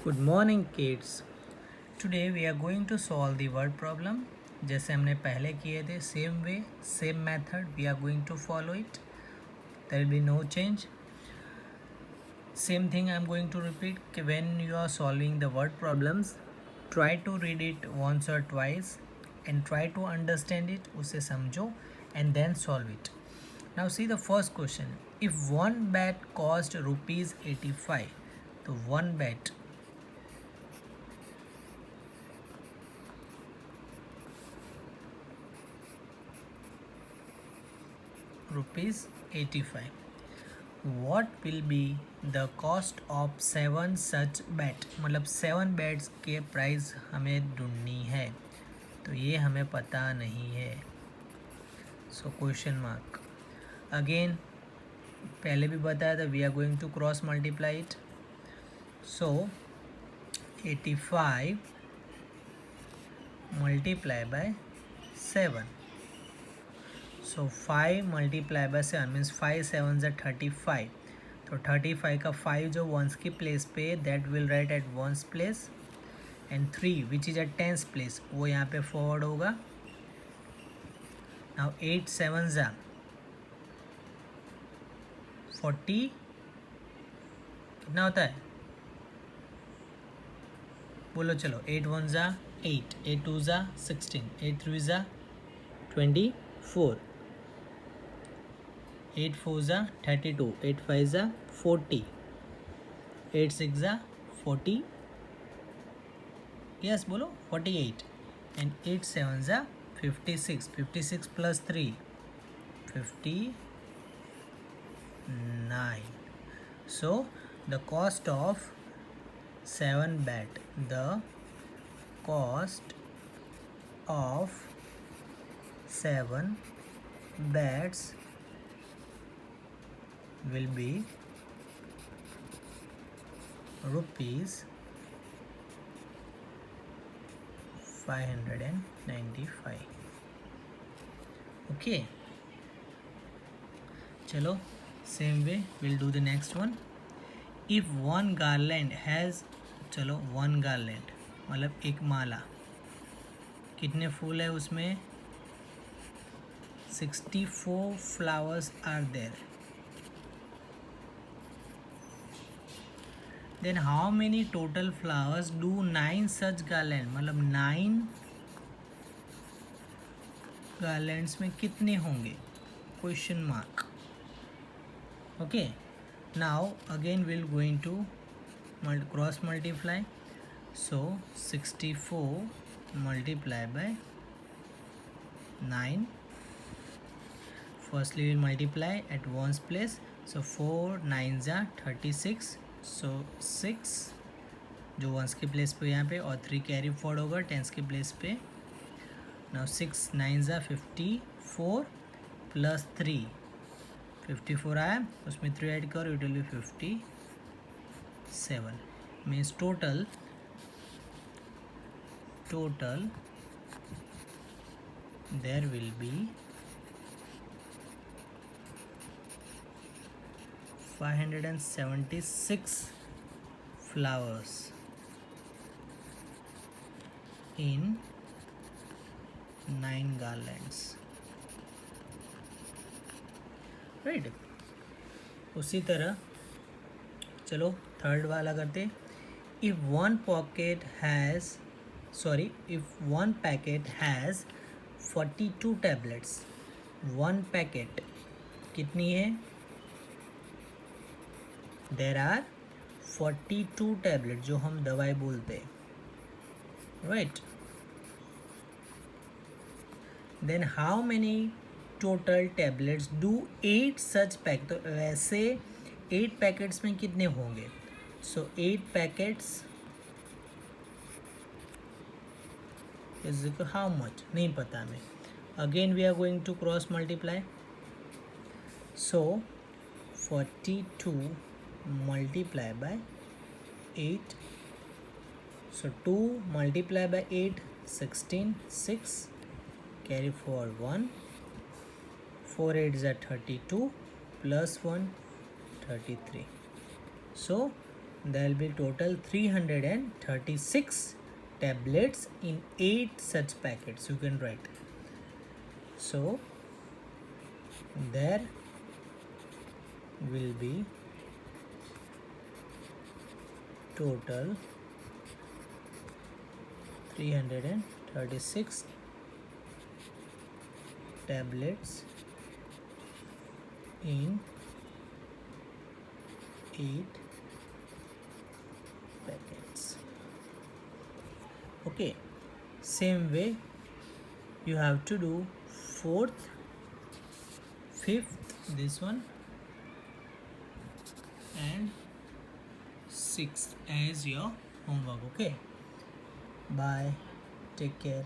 Good morning kids. Today we are going to solve the word problem. जैसे हमने पहले किए थे same way, same method we are going to follow it. There will be no change. Same thing I am going to repeat. When you are solving the word problems, try to read it once or twice and try to understand it. उसे समझो and then solve it. Now see the first question. If one bat cost rupees 85, तो one bat rupees 85, what will be the cost of 7 such bet? मतलब 7 bets के price हमें ढूंढनी है, तो ये हमें पता नहीं है. So question mark. अगेन पहले भी बताया था, we are going to cross multiply it. So 85 multiply by 7. So 5 multiply by 7 means 5 7 ज़ा 35. तो 35 का 5 जो वंस की प्लेस पे, that will write at ones place, and 3 which is at tens place वो यहाँ पे फॉरवर्ड होगा. नाउ 8 7 ज़ा 40, कितना होता है बोलो चलो. 8 1 ज़ा 8, 8 2 ज़ा 16, 8 3 ज़ा 24, 8 4 ज़ा 32, 8 5 ज़ा 40, 8 6 ज़ा 40, यस बोलो 48, एंड 8 7 ज़ा 56, 56 plus 3 59. So the cost of 7 bet, the cost of 7 bets will be rupees 595. Okay, चलो same way will do the next one. If one garland has, चलो वन गार्लैंड मतलब एक माला, कितने फूल है उसमें? 64 flowers are there. Then how many total flowers do 9 such garland, मतलब 9 गार्लैंड्स में कितने होंगे? Question mark. Okay, now again we'll going to cross multiply. So 64 multiply by 9. Firstly we'll multiply at ones place. So 4 9s are 36. So 6 जो once के place पे यहाँ पे, और 3 कैरी फॉरवर्ड होगा टेंस के प्लेस पे. नाउ 6 9s are 54 प्लस 3 54 आया, उसमें 3 ऐड करो, it will be 57. Means total there will be 576 flowers in 9 garlands. Right. उसी तरह चलो थर्ड वाला करते. If one packet has 42 tablets, one packet कितनी है? देर आर 42 टैबलेट, जो हम दवाई बोलते हैं, right. Then how many total tablets do 8 such pack, तो वैसे 8 पैकेट्स में कितने होंगे? So 8 packets is how much, नहीं पता हमें. Again we are going to cross multiply. So 42 multiply by 8. So 2 multiply by 8 16, 6 carry forward 1, 4 8 is 32 plus 1 33. So there will be total 336 tablets in 8 such packets you can write. So there will be total 336 tablets in 8 packets. Okay, same way you have to do 4th, 5th, this one, and 6th as your homework. Okay, bye, take care.